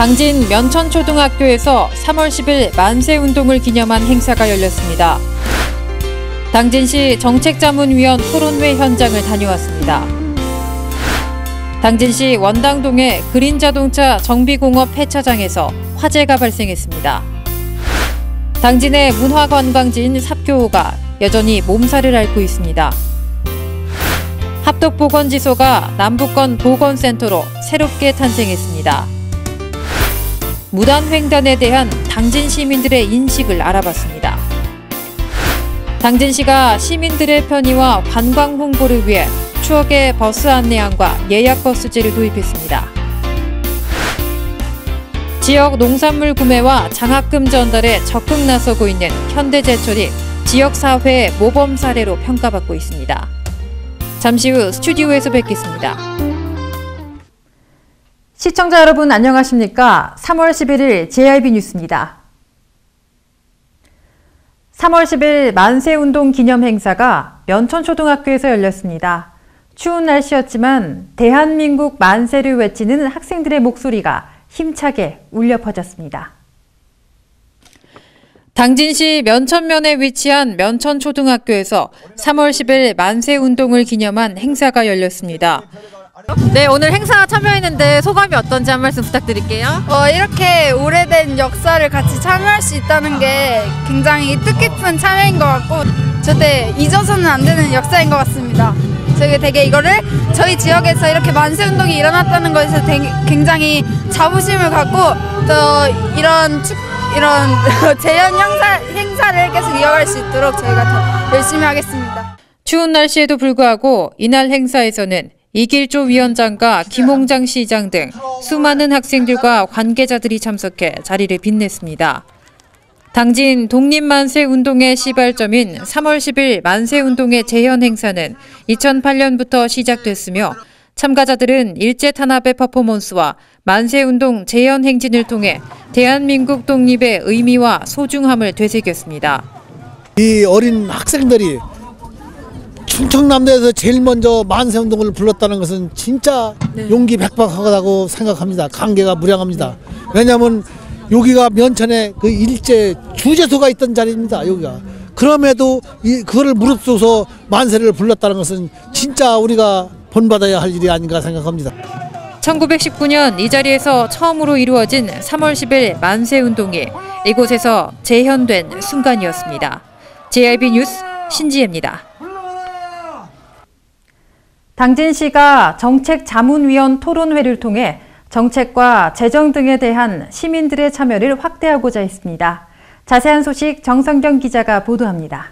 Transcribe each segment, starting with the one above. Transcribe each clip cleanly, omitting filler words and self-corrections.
당진 면천초등학교에서 3월 10일 만세운동을 기념한 행사가 열렸습니다. 당진시 정책자문위원 토론회 현장을 다녀왔습니다. 당진시 원당동의 그린자동차 정비공업 폐차장에서 화재가 발생했습니다. 당진의 문화관광지인 삽교호가 여전히 몸살을 앓고 있습니다. 합덕보건지소가 남북권 보건센터로 새롭게 탄생했습니다. 무단횡단에 대한 당진 시민들의 인식을 알아봤습니다. 당진시가 시민들의 편의와 관광 홍보를 위해 추억의 버스 안내함과 예약버스제를 도입했습니다. 지역 농산물 구매와 장학금 전달에 적극 나서고 있는 현대제철이 지역사회의 모범 사례로 평가받고 있습니다. 잠시 후 스튜디오에서 뵙겠습니다. 시청자 여러분 안녕하십니까? 3월 11일 JRB 뉴스입니다. 3월 10일 만세운동 기념 행사가 면천초등학교에서 열렸습니다. 추운 날씨였지만 대한민국 만세를 외치는 학생들의 목소리가 힘차게 울려 퍼졌습니다. 당진시 면천면에 위치한 면천초등학교에서 3월 10일 만세운동을 기념한 행사가 열렸습니다. 네, 오늘 행사 참여했는데 소감이 어떤지 한 말씀 부탁드릴게요. 이렇게 오래된 역사를 같이 참여할 수 있다는 게 굉장히 뜻깊은 참여인 것 같고 절대 잊어서는 안 되는 역사인 것 같습니다. 저희 되게 이거를 저희 지역에서 이렇게 만세운동이 일어났다는 것에서 굉장히 자부심을 갖고 또 이런 재현 행사를 계속 이어갈 수 있도록 저희가 더 열심히 하겠습니다. 추운 날씨에도 불구하고 이날 행사에서는 이길조 위원장과 김홍장 시장 등 수많은 학생들과 관계자들이 참석해 자리를 빛냈습니다. 당진 독립만세운동의 시발점인 3월 10일 만세운동의 재현 행사는 2008년부터 시작됐으며 참가자들은 일제탄압의 퍼포먼스와 만세운동 재현 행진을 통해 대한민국 독립의 의미와 소중함을 되새겼습니다. 이 어린 학생들이 충청남도에서 제일 먼저 만세운동을 불렀다는 것은 진짜 용기 백박하다고 생각합니다. 관계가 무량합니다. 왜냐하면 여기가 면천에 그 일제 주재소가 있던 자리입니다. 여기가. 그럼에도 그거를 무릅쓰고서 만세를 불렀다는 것은 진짜 우리가 본받아야 할 일이 아닌가 생각합니다. 1919년 이 자리에서 처음으로 이루어진 3월 10일 만세운동이 이곳에서 재현된 순간이었습니다. JRB 뉴스 신지혜입니다. 당진시가 정책자문위원 토론회를 통해 정책과 재정 등에 대한 시민들의 참여를 확대하고자 했습니다. 자세한 소식 정성경 기자가 보도합니다.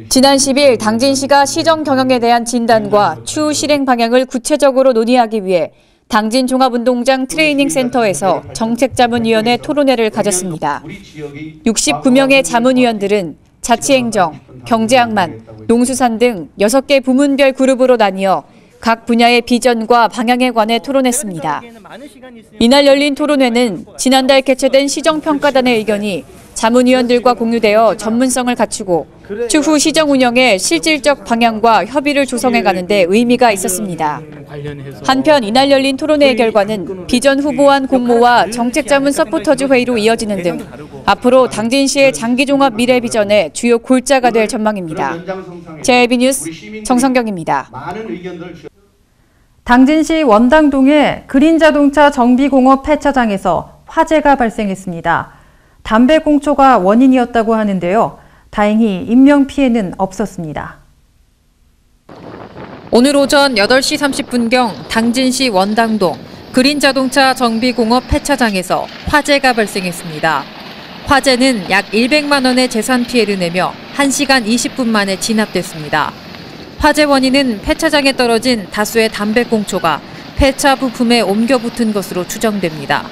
지난 10일 당진시가 시정 경영에 대한 진단과 추후 실행 방향을 구체적으로 논의하기 위해 당진 종합운동장 트레이닝센터에서 정책자문위원회 토론회를 가졌습니다. 69명의 자문위원들은 자치행정, 경제항만, 농수산 등 6개 부문별 그룹으로 나뉘어 각 분야의 비전과 방향에 관해 토론했습니다. 이날 열린 토론회는 지난달 개최된 시정평가단의 의견이 자문위원들과 공유되어 전문성을 갖추고 추후 시정 운영의 실질적 방향과 협의를 조성해 가는 데 의미가 있었습니다. 한편 이날 열린 토론회의 결과는 비전 후보안 공모와 정책자문 서포터즈 회의로 이어지는 등 앞으로 당진시의 장기종합 미래 비전의 주요 골자가 될 전망입니다. JRB 뉴스 정성경입니다. 당진시 원당동의 그린자동차 정비공업 폐차장에서 화재가 발생했습니다. 담배 공초가 원인이었다고 하는데요. 다행히 인명피해는 없었습니다. 오늘 오전 8시 30분경 당진시 원당동 그린자동차 정비공업 폐차장에서 화재가 발생했습니다. 화재는 약 100만 원의 재산 피해를 내며 1시간 20분 만에 진압됐습니다. 화재 원인은 폐차장에 떨어진 다수의 담배 공초가 폐차 부품에 옮겨 붙은 것으로 추정됩니다.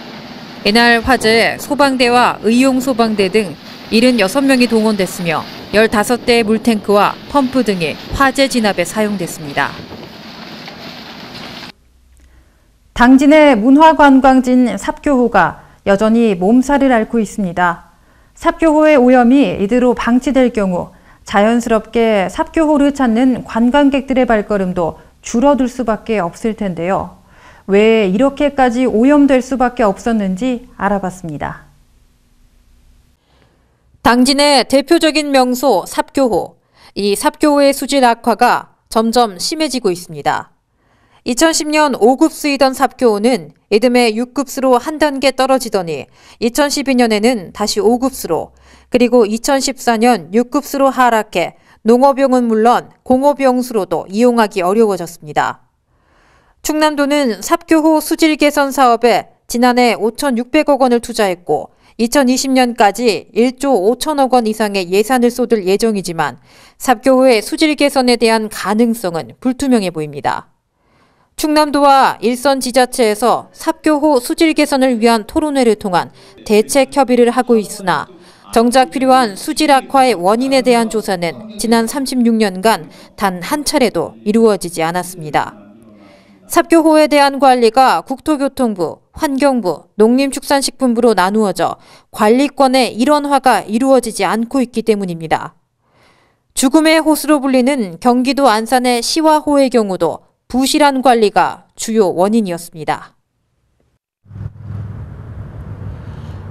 이날 화재에 소방대와 의용소방대 등 76명이 동원됐으며 15대의 물탱크와 펌프 등이 화재 진압에 사용됐습니다. 당진의 문화관광지인 삽교호가 여전히 몸살을 앓고 있습니다. 삽교호의 오염이 이대로 방치될 경우 자연스럽게 삽교호를 찾는 관광객들의 발걸음도 줄어들 수밖에 없을 텐데요. 왜 이렇게까지 오염될 수밖에 없었는지 알아봤습니다. 당진의 대표적인 명소 삽교호. 이 삽교호의 수질 악화가 점점 심해지고 있습니다. 2010년 5급 수이던 삽교호는 이듬해 6급수로 한 단계 떨어지더니 2012년에는 다시 5급수로, 그리고 2014년 6급수로 하락해 농업용은 물론 공업용수로도 이용하기 어려워졌습니다. 충남도는 삽교호 수질 개선 사업에 지난해 5,600억 원을 투자했고 2020년까지 1조 5천억 원 이상의 예산을 쏟을 예정이지만 삽교호의 수질 개선에 대한 가능성은 불투명해 보입니다. 충남도와 일선 지자체에서 삽교호 수질 개선을 위한 토론회를 통한 대책 협의를 하고 있으나 정작 필요한 수질 악화의 원인에 대한 조사는 지난 36년간 단 한 차례도 이루어지지 않았습니다. 삽교호에 대한 관리가 국토교통부, 환경부, 농림축산식품부로 나누어져 관리권의 일원화가 이루어지지 않고 있기 때문입니다. 죽음의 호수로 불리는 경기도 안산의 시화호의 경우도 부실한 관리가 주요 원인이었습니다.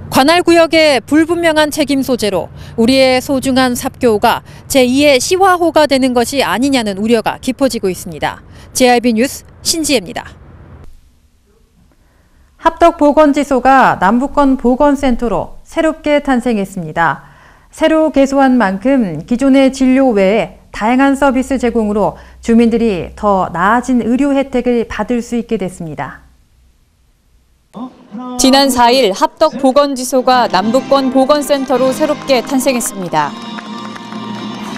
관할구역의 불분명한 책임 소재로 우리의 소중한 삽교호가 제2의 시화호가 되는 것이 아니냐는 우려가 깊어지고 있습니다. JRB 뉴스 신지혜입니다. 합덕보건지소가 남부권 보건센터로 새롭게 탄생했습니다. 새로 개소한 만큼 기존의 진료 외에 다양한 서비스 제공으로 주민들이 더 나아진 의료 혜택을 받을 수 있게 됐습니다. 지난 4일 합덕보건지소가 남부권 보건센터로 새롭게 탄생했습니다.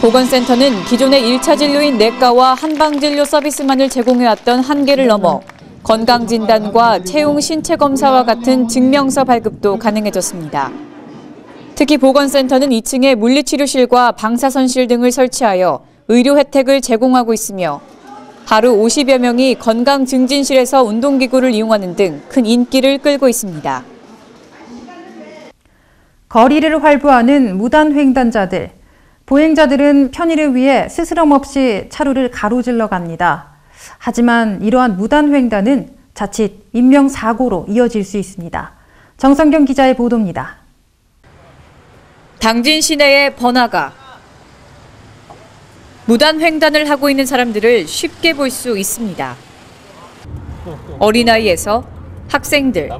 보건센터는 기존의 1차 진료인 내과와 한방진료 서비스만을 제공해왔던 한계를 넘어 건강진단과 채용 신체검사와 같은 증명서 발급도 가능해졌습니다. 특히 보건센터는 2층에 물리치료실과 방사선실 등을 설치하여 의료 혜택을 제공하고 있으며 하루 50여 명이 건강증진실에서 운동기구를 이용하는 등 큰 인기를 끌고 있습니다. 거리를 활보하는 무단횡단자들. 보행자들은 편의를 위해 스스럼 없이 차로를 가로질러 갑니다. 하지만 이러한 무단횡단은 자칫 인명사고로 이어질 수 있습니다. 정성경 기자의 보도입니다. 당진 시내의 번화가. 무단횡단을 하고 있는 사람들을 쉽게 볼 수 있습니다. 어린아이에서 학생들,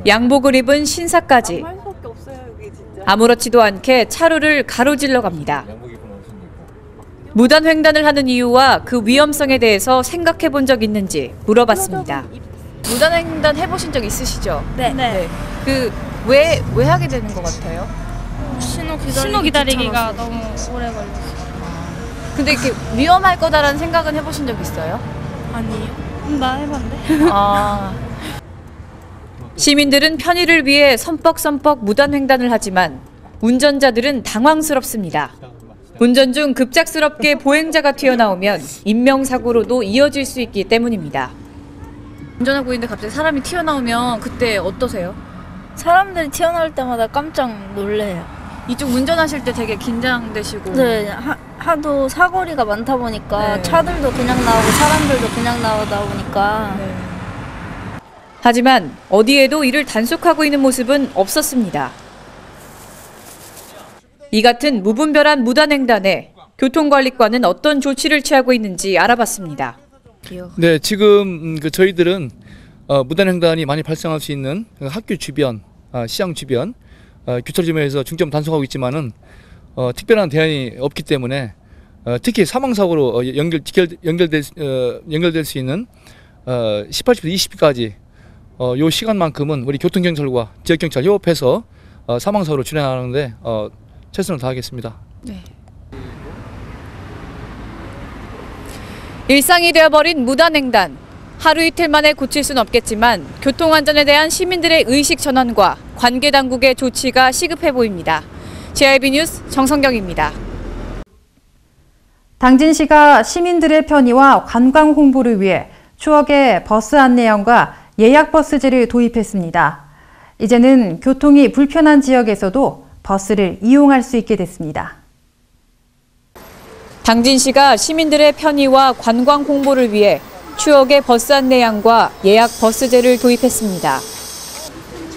양복을 입은 신사까지 아무렇지도 않게 차로를 가로질러 갑니다. 무단횡단을 하는 이유와 그 위험성에 대해서 생각해 본 적 있는지 물어봤습니다. 무단횡단 해보신 적 있으시죠? 네. 왜 하게 되는 것 같아요? 신호 기다리기가 너무 오래 걸렸어요. 근데 이렇게 위험할 거다라는 생각은 해보신 적 있어요? 아니요. 나 해봤는데. 시민들은 편의를 위해 섬뻑섬뻑 무단횡단을 하지만 운전자들은 당황스럽습니다. 운전 중 급작스럽게 보행자가 튀어나오면 인명사고로도 이어질 수 있기 때문입니다. 운전하고 있는데 갑자기 사람이 튀어나오면 그때 어떠세요? 사람들이 튀어나올 때마다 깜짝 놀래요. 이쪽 운전하실 때 되게 긴장되시고. 네, 하도 사거리가 많다 보니까 네. 차들도 그냥 나오고 사람들도 그냥 나오다 보니까. 네. 하지만 어디에도 이를 단속하고 있는 모습은 없었습니다. 이 같은 무분별한 무단횡단에 교통관리과는 어떤 조치를 취하고 있는지 알아봤습니다. 네, 지금 저희들은 무단횡단이 많이 발생할 수 있는 학교 주변, 시장 주변, 교차로점에서 중점 단속하고 있지만은 특별한 대안이 없기 때문에 특히 사망사고로 연결될 수 있는 18시부터 20시까지 요 시간만큼은 우리 교통경찰과 지역경찰 협업해서 사망사고를 줄여나가는데 최선을 다하겠습니다. 네. 일상이 되어버린 무단횡단. 하루 이틀 만에 고칠 수는 없겠지만 교통안전에 대한 시민들의 의식 전환과 관계당국의 조치가 시급해 보입니다. JRB 뉴스 정성경입니다. 당진시가 시민들의 편의와 관광 홍보를 위해 추억의 버스 안내형과 예약버스제를 도입했습니다. 이제는 교통이 불편한 지역에서도 버스를 이용할 수 있게 됐습니다. 당진시가 시민들의 편의와 관광 홍보를 위해 추억의 버스 안내양과 예약 버스제를 도입했습니다.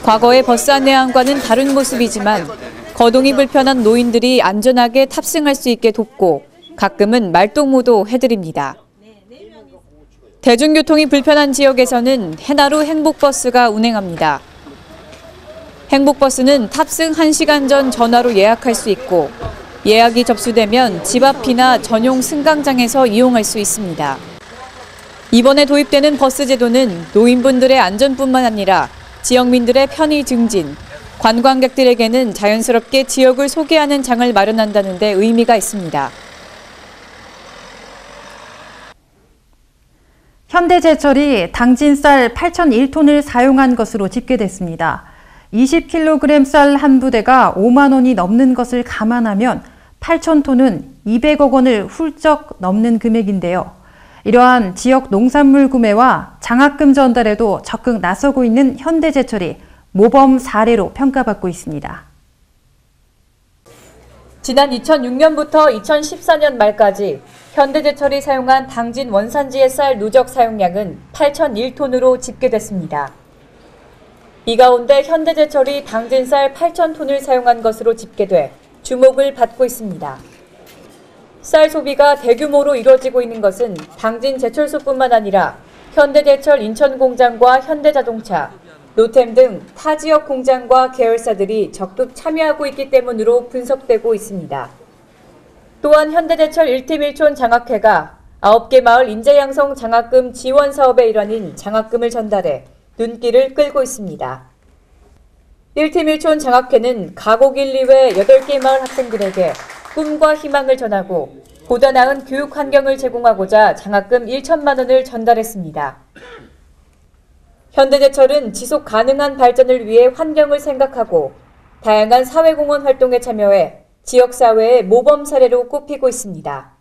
과거의 버스 안내양과는 다른 모습이지만 거동이 불편한 노인들이 안전하게 탑승할 수 있게 돕고 가끔은 말동무도 해드립니다. 대중교통이 불편한 지역에서는 해나루 행복버스가 운행합니다. 행복버스는 탑승 1시간 전 전화로 예약할 수 있고 예약이 접수되면 집 앞이나 전용 승강장에서 이용할 수 있습니다. 이번에 도입되는 버스 제도는 노인분들의 안전뿐만 아니라 지역민들의 편의 증진, 관광객들에게는 자연스럽게 지역을 소개하는 장을 마련한다는 데 의미가 있습니다. 현대제철이 당진쌀 8,001톤을 사용한 것으로 집계됐습니다. 20kg 쌀 한 부대가 5만 원이 넘는 것을 감안하면 8,000톤은 200억 원을 훌쩍 넘는 금액인데요. 이러한 지역 농산물 구매와 장학금 전달에도 적극 나서고 있는 현대제철이 모범 사례로 평가받고 있습니다. 지난 2006년부터 2014년 말까지 현대제철이 사용한 당진 원산지의 쌀 누적 사용량은 8,001톤으로 집계됐습니다. 이 가운데 현대제철이 당진 쌀 8,000톤을 사용한 것으로 집계돼 주목을 받고 있습니다. 쌀 소비가 대규모로 이루어지고 있는 것은 당진 제철소뿐만 아니라 현대제철 인천공장과 현대자동차, 노템 등 타 지역 공장과 계열사들이 적극 참여하고 있기 때문으로 분석되고 있습니다. 또한 현대제철 1팀 1촌 장학회가 9개 마을 인재양성 장학금 지원 사업의 일환인 장학금을 전달해 눈길을 끌고 있습니다. 1팀 1촌 장학회는 가곡 1, 2회 8개 마을 학생들에게 꿈과 희망을 전하고 보다 나은 교육 환경을 제공하고자 장학금 1천만 원을 전달했습니다. 현대제철은 지속 가능한 발전을 위해 환경을 생각하고 다양한 사회공헌 활동에 참여해 지역사회의 모범 사례로 꼽히고 있습니다.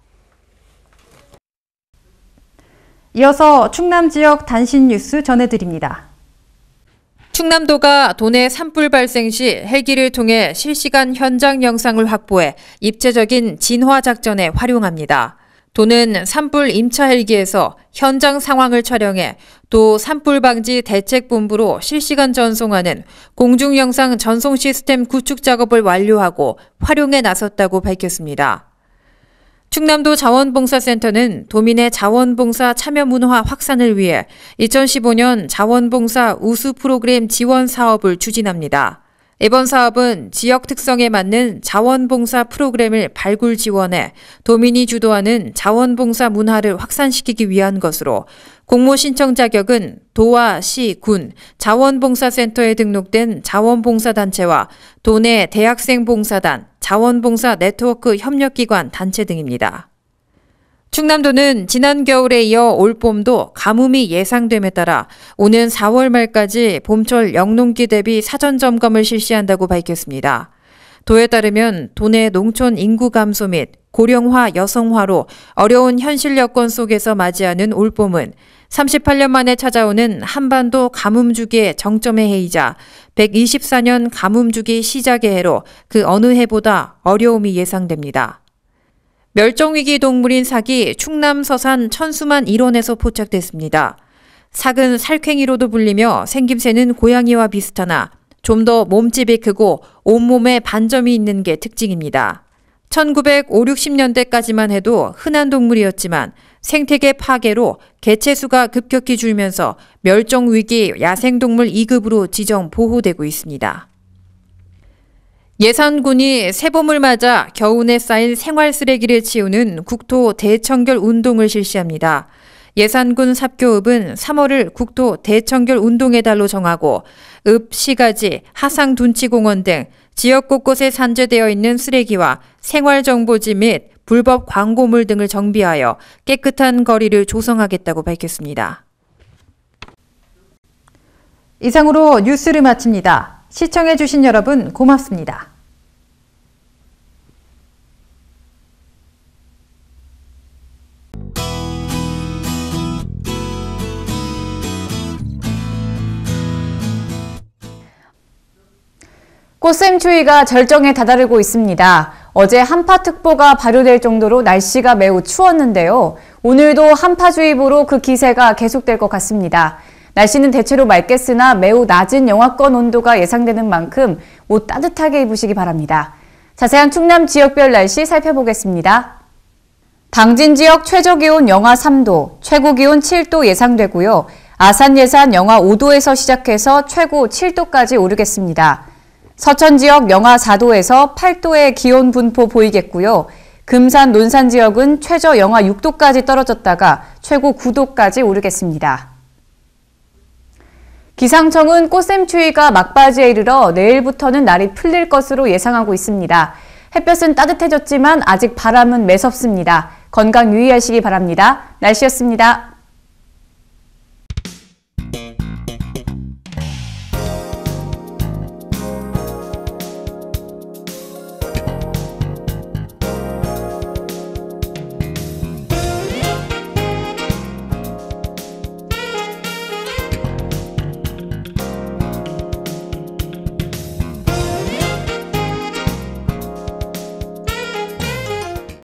이어서 충남 지역 단신 뉴스 전해드립니다. 충남도가 도내 산불 발생 시 헬기를 통해 실시간 현장 영상을 확보해 입체적인 진화 작전에 활용합니다. 도는 산불 임차 헬기에서 현장 상황을 촬영해 도 산불 방지 대책본부로 실시간 전송하는 공중 영상 전송 시스템 구축 작업을 완료하고 활용에 나섰다고 밝혔습니다. 충남도 자원봉사센터는 도민의 자원봉사 참여 문화 확산을 위해 2015년 자원봉사 우수 프로그램 지원 사업을 추진합니다. 이번 사업은 지역 특성에 맞는 자원봉사 프로그램을 발굴 지원해 도민이 주도하는 자원봉사 문화를 확산시키기 위한 것으로 공모 신청 자격은 도와 시, 군, 자원봉사센터에 등록된 자원봉사단체와 도내 대학생봉사단, 자원봉사 네트워크 협력기관 단체 등입니다. 충남도는 지난 겨울에 이어 올봄도 가뭄이 예상됨에 따라 오는 4월 말까지 봄철 영농기 대비 사전 점검을 실시한다고 밝혔습니다. 도에 따르면 도내 농촌 인구 감소 및 고령화 여성화로 어려운 현실 여건 속에서 맞이하는 올봄은 38년 만에 찾아오는 한반도 가뭄주기의 정점의 해이자 124년 가뭄주기 시작의 해로 그 어느 해보다 어려움이 예상됩니다. 멸종위기 동물인 삭이 충남 서산 천수만 일원에서 포착됐습니다. 삭은 살쾡이로도 불리며 생김새는 고양이와 비슷하나 좀 더 몸집이 크고 온몸에 반점이 있는 게 특징입니다. 1950~60년대까지만 해도 흔한 동물이었지만 생태계 파괴로 개체수가 급격히 줄면서 멸종위기 야생동물 2급으로 지정 보호되고 있습니다. 예산군이 새봄을 맞아 겨우내 쌓인 생활 쓰레기를 치우는 국토 대청결 운동을 실시합니다. 예산군 삽교읍은 3월을 국토 대청결 운동의 달로 정하고 읍, 시가지, 하상둔치공원 등 지역 곳곳에 산재되어 있는 쓰레기와 생활정보지 및 불법 광고물 등을 정비하여 깨끗한 거리를 조성하겠다고 밝혔습니다. 이상으로 뉴스를 마칩니다. 시청해주신 여러분 고맙습니다. 꽃샘추위가 절정에 다다르고 있습니다. 어제 한파특보가 발효될 정도로 날씨가 매우 추웠는데요. 오늘도 한파주의보로 그 기세가 계속될 것 같습니다. 날씨는 대체로 맑겠으나 매우 낮은 영하권 온도가 예상되는 만큼 옷 따뜻하게 입으시기 바랍니다. 자세한 충남 지역별 날씨 살펴보겠습니다. 당진 지역 최저기온 영하 3도, 최고기온 7도 예상되고요. 아산 예산 영하 5도에서 시작해서 최고 7도까지 오르겠습니다. 서천 지역 영하 4도에서 8도의 기온 분포 보이겠고요. 금산, 논산 지역은 최저 영하 6도까지 떨어졌다가 최고 9도까지 오르겠습니다. 기상청은 꽃샘추위가 막바지에 이르러 내일부터는 날이 풀릴 것으로 예상하고 있습니다. 햇볕은 따뜻해졌지만 아직 바람은 매섭습니다. 건강 유의하시기 바랍니다. 날씨였습니다.